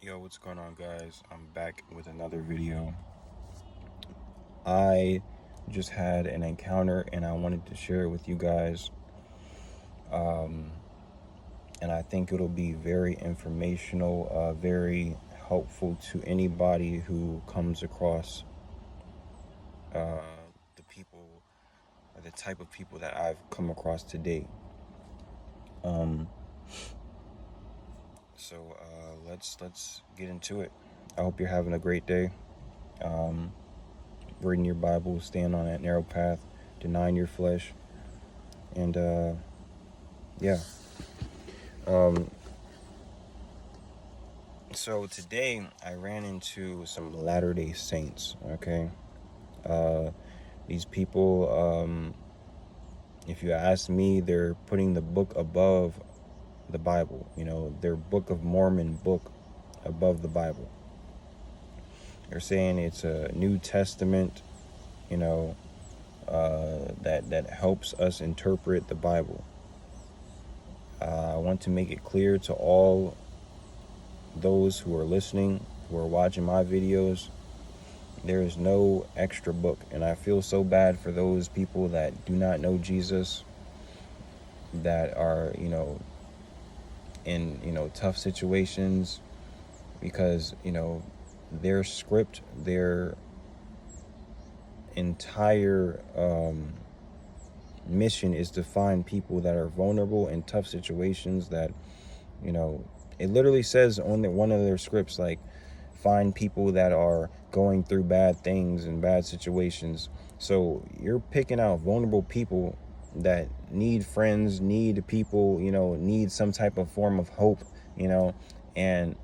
Yo, what's going on, guys? I'm back with another video. I just had an encounter and I wanted to share it with you guys. And I think it'll be very informational, very helpful to anybody who comes across the people or the type of people that I've come across today. Let's get into it. I hope you're having a great day. Reading your Bible, staying on that narrow path, denying your flesh, and yeah. So today I ran into some Latter-day Saints. Okay, these people, if you ask me, they're putting the book above the Bible. You know, their Book of Mormon book above the Bible. They're saying it's a New Testament, you know, that helps us interpret the Bible. I want to make it clear to all those who are listening, who are watching my videos, there is no extra book. And I feel so bad for those people that do not know Jesus, that are, in, tough situations, because, their script, their entire mission is to find people that are vulnerable in tough situations, that, it literally says on one of their scripts, like, find people that are going through bad things and bad situations. So you're picking out vulnerable people that need friends, need people, need some type of form of hope, and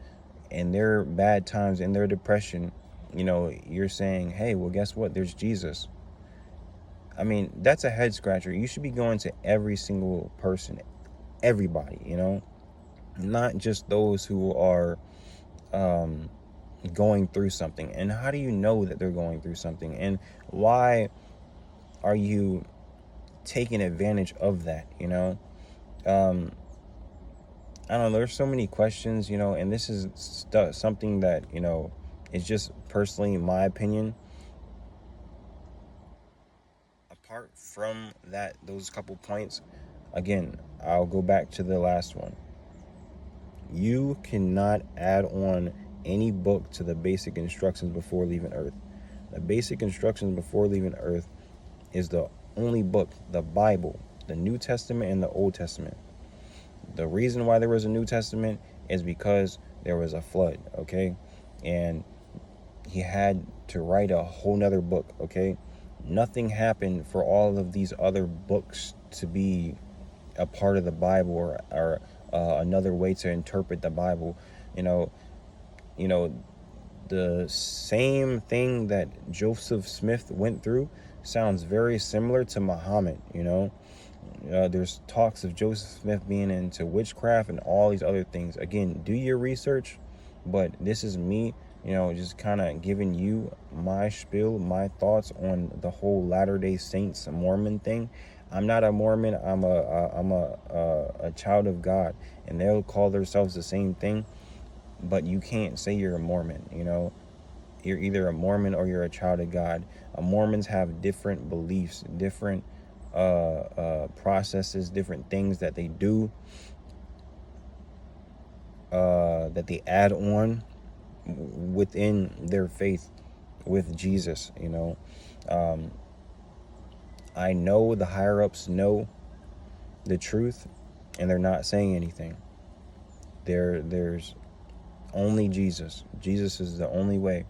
in their bad times, in their depression, you're saying, hey, well, guess what? There's Jesus. I mean, that's a head scratcher. You should be going to every single person, everybody, not just those who are going through something. And how do you know that they're going through something? And why are you taking advantage of that? I don't know. There's so many questions, and this is something that, is just personally my opinion. Apart from that, those couple points, again, I'll go back to the last one. You cannot add on any book to the basic instructions before leaving Earth. The basic instructions before leaving Earth is the only book, the Bible, the New Testament and the Old Testament. The reason why there was a New Testament is because there was a flood, okay? And he had to write a whole nother book, okay? Nothing happened for all of these other books to be a part of the Bible, or another way to interpret the Bible. The same thing that Joseph Smith went through sounds very similar to Muhammad. There's talks of Joseph Smith being into witchcraft and all these other things. Again, do your research, but this is me, just kind of giving you my spiel, my thoughts on the whole Latter-day Saints Mormon thing. I'm not a Mormon. I'm a child of God, and they'll call themselves the same thing, but you can't say you're a Mormon. You're either a Mormon or you're a child of God. Mormons have different beliefs, different processes, different things that they do, that they add on within their faith with Jesus. I know the higher ups know the truth, and they're not saying anything. There's only Jesus. Jesus is the only way.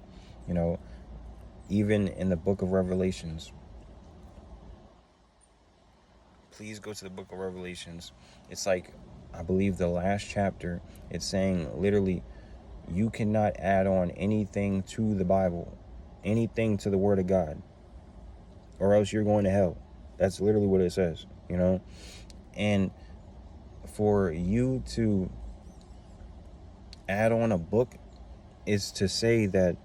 Even in the book of Revelations, please go to the book of Revelations. It's like, I believe the last chapter, it's saying literally, you cannot add on anything to the Bible, anything to the Word of God, or else you're going to hell. That's literally what it says, And for you to add on a book is to say that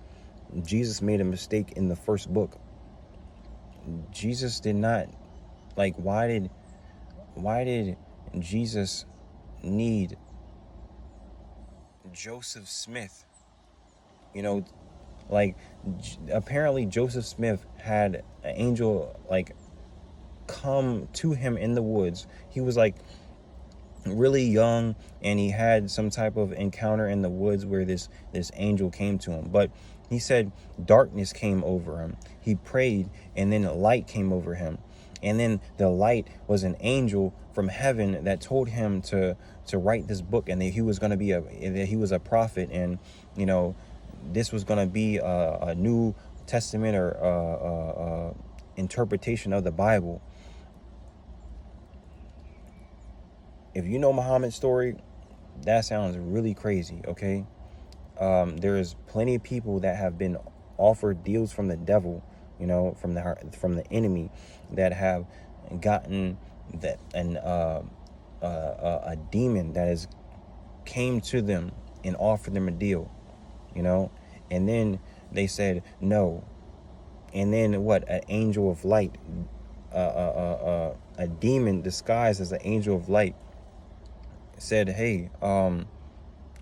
Jesus made a mistake in the first book. Jesus did not, like, why did Jesus need Joseph Smith You know, like apparently Joseph Smith had an angel like come to him in the woods. He was like really young, and he had some type of encounter in the woods where this angel came to him. But he said darkness came over him. He prayed, and then light came over him, and then the light was an angel from heaven that told him to write this book, and that he was going to be that he was a prophet, and this was going to be a new testament or interpretation of the Bible. If you know Muhammad's story, that sounds really crazy, okay? There's plenty of people that have been offered deals from the devil, from the enemy, that have gotten that a demon that has came to them and offered them a deal, and then they said no, and then what? An angel of light, a demon disguised as an angel of light said, hey,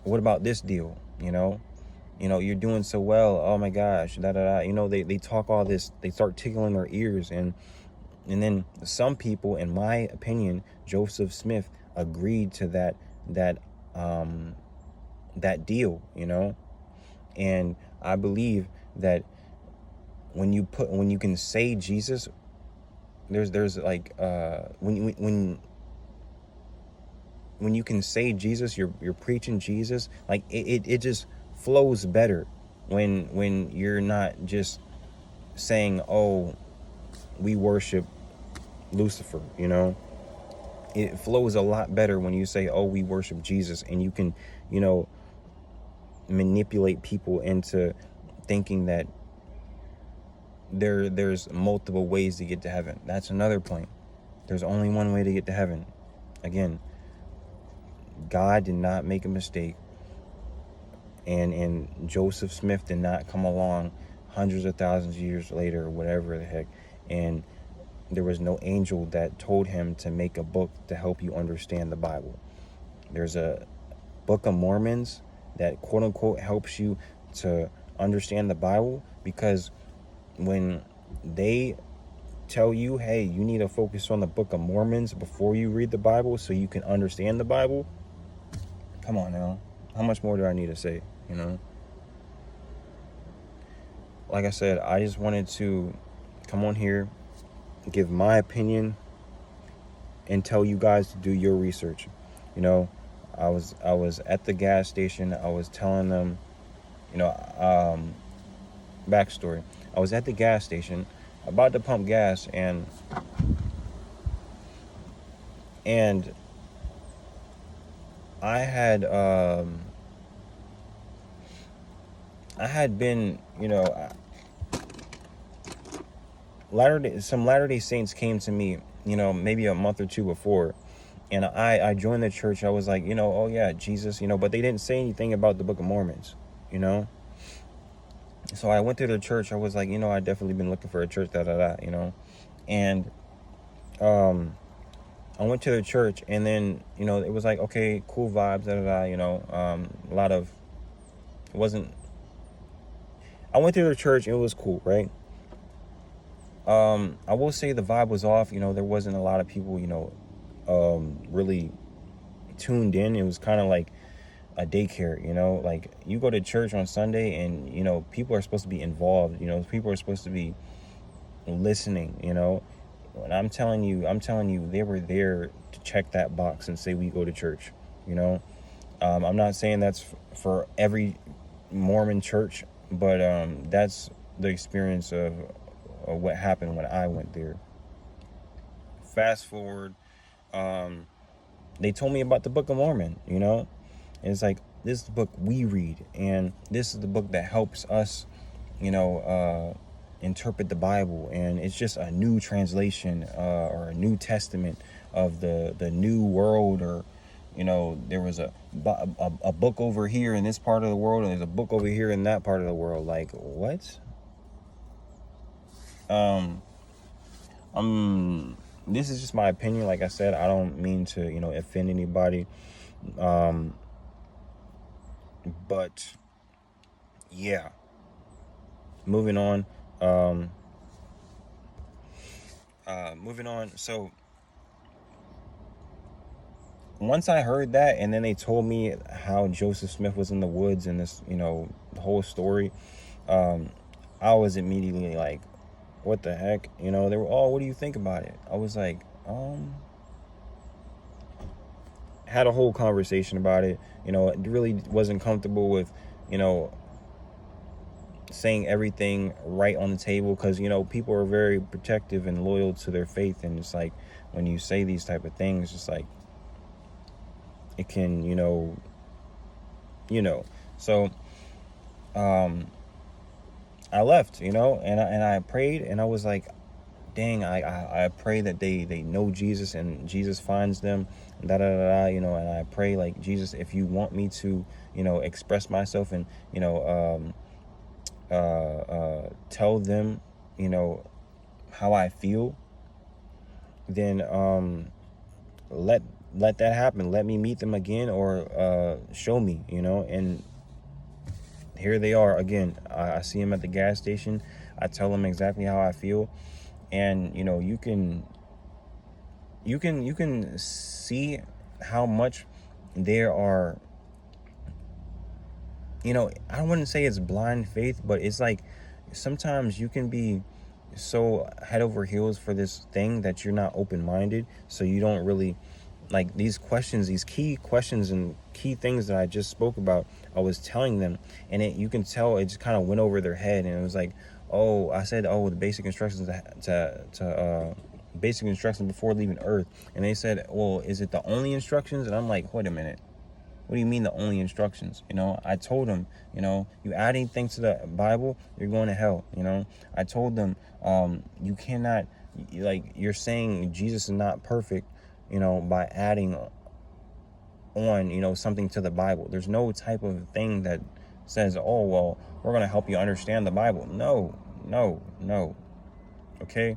what about this deal? You're doing so well. Oh my gosh, da da da. They talk all this. They start tickling their ears, and then some people, in my opinion, Joseph Smith agreed to that deal. And I believe that when you can say Jesus, there's like when you can say Jesus, you're preaching Jesus, like it just flows better when you're not just saying, oh, we worship Lucifer. It flows a lot better when you say, oh, we worship Jesus, and you can manipulate people into thinking that there's multiple ways to get to heaven. That's another point. There's only one way to get to heaven. Again, God did not make a mistake, and Joseph Smith did not come along hundreds of thousands of years later, or whatever the heck, and there was no angel that told him to make a book to help you understand the Bible. There's a Book of Mormons that quote unquote helps you to understand the Bible, because when they tell you, hey, you need to focus on the Book of Mormons before you read the Bible so you can understand the Bible, come on now. How much more do I need to say, Like I said, I just wanted to come on here, give my opinion, and tell you guys to do your research. I was at the gas station. I was telling them, backstory. I was at the gas station about to pump gas, and I had been, some Latter-day Saints came to me, maybe a month or two before, and I joined the church. I was like, oh yeah, Jesus, but they didn't say anything about the Book of Mormons, So I went to the church. I was like, I definitely been looking for a church, and I went to the church, and then, it was like, okay, cool vibes, a lot of, it wasn't, I went to the church, and it was cool, right? I will say the vibe was off. There wasn't a lot of people, really tuned in. It was kind of like a daycare, like you go to church on Sunday, and, people are supposed to be involved, people are supposed to be listening, And I'm telling you, they were there to check that box and say we go to church. I'm not saying that's for every Mormon church, but that's the experience of what happened when I went there. Fast forward, they told me about the Book of Mormon. And it's like, this is the book we read, and this is the book that helps us, interpret the Bible, and it's just a new translation or a New Testament of the new world, or there was a book over here in this part of the world, and there's a book over here in that part of the world. Like, what? This is just my opinion. Like I said, I don't mean to offend anybody, but yeah, moving on. Um, moving on. So once I heard that, and then they told me how Joseph Smith was in the woods and this, the whole story, um, I was immediately like, what the heck? They were, oh, what do you think about it? I was like, had a whole conversation about it. It really wasn't comfortable with, you know, saying everything right on the table, because people are very protective and loyal to their faith, and it's like when you say these type of things, it's like it can so I left, and I prayed, and I was like, dang, I pray that they know Jesus and Jesus finds them, da da da da, and I pray, like, Jesus, if you want me to express myself and tell them how I feel, then let that happen. Let me meet them again, or show me, and here they are again. I see them at the gas station. I tell them exactly how I feel, and you can see how much there are. I wouldn't say it's blind faith, but it's like sometimes you can be so head over heels for this thing that you're not open-minded, so you don't really like these questions, these key questions and key things that I just spoke about. I was telling them, and you can tell it just kind of went over their head, and it was like, oh, I said, oh, the basic instructions to basic instructions before leaving Earth, and they said, well, is it the only instructions? And I'm like, wait a minute. What do you mean the only instructions? I told them, you add anything to the Bible, you're going to hell. I told them, you cannot, like, you're saying Jesus is not perfect, by adding on, something to the Bible. There's no type of thing that says, oh, well, we're going to help you understand the Bible. No. Okay.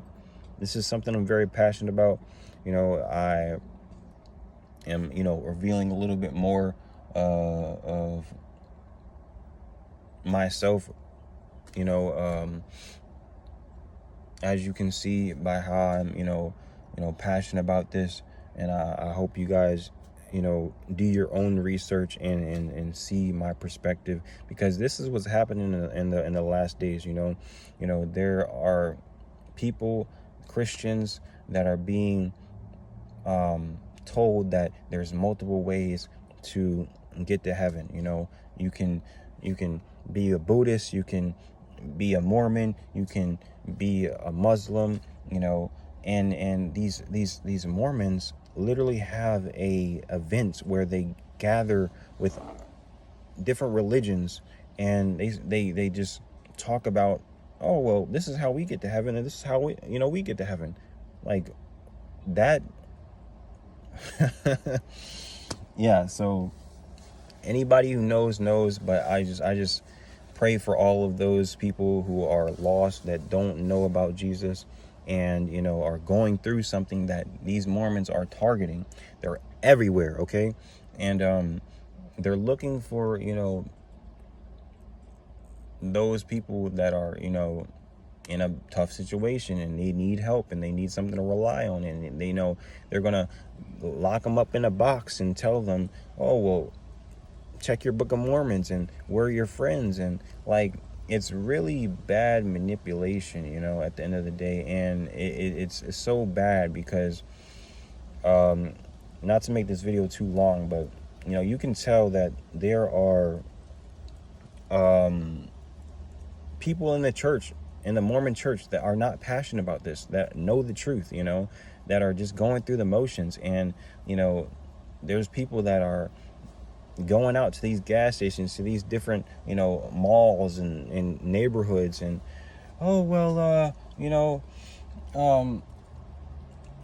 This is something I'm very passionate about. I am, revealing a little bit more of myself, as you can see by how I'm, passionate about this. And I hope you guys, do your own research and see my perspective, because this is what's happening in the last days. There are people, Christians, that are being told that there's multiple ways to get to heaven. You can be a Buddhist, you can be a Mormon, you can be a Muslim, and these Mormons literally have events where they gather with different religions, and they just talk about, oh, well, this is how we get to heaven, and this is how we get to heaven, like that. Yeah, so anybody who knows, but I just pray for all of those people who are lost, that don't know about Jesus, and are going through something that these Mormons are targeting. They're everywhere, okay? And they're looking for those people that are in a tough situation, and they need help, and they need something to rely on, and they know they're gonna lock them up in a box and tell them, oh, well, check your Book of Mormons, and we're your friends. And like, it's really bad manipulation, at the end of the day. And it's so bad because not to make this video too long, but you can tell that there are people in the church, in the Mormon church, that are not passionate about this, that know the truth, that are just going through the motions. And there's people that are going out to these gas stations, to these different malls and neighborhoods, and oh, well,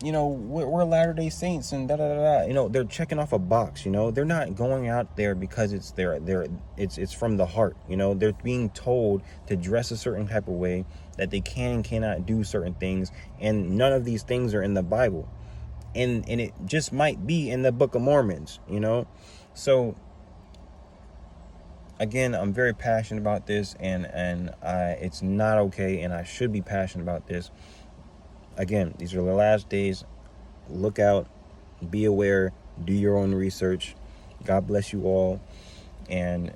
we're Latter-day Saints, and da da da da. They're checking off a box. They're not going out there because it's it's from the heart. They're being told to dress a certain type of way, that they can and cannot do certain things, and none of these things are in the Bible, and it just might be in the Book of Mormons. So again, I'm very passionate about this, and it's not okay, and I should be passionate about this. Again, these are the last days. Look out, be aware, do your own research. God bless you all, and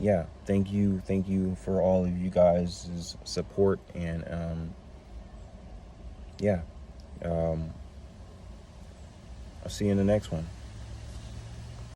yeah, thank you for all of you guys' support, and yeah, I'll see you in the next one.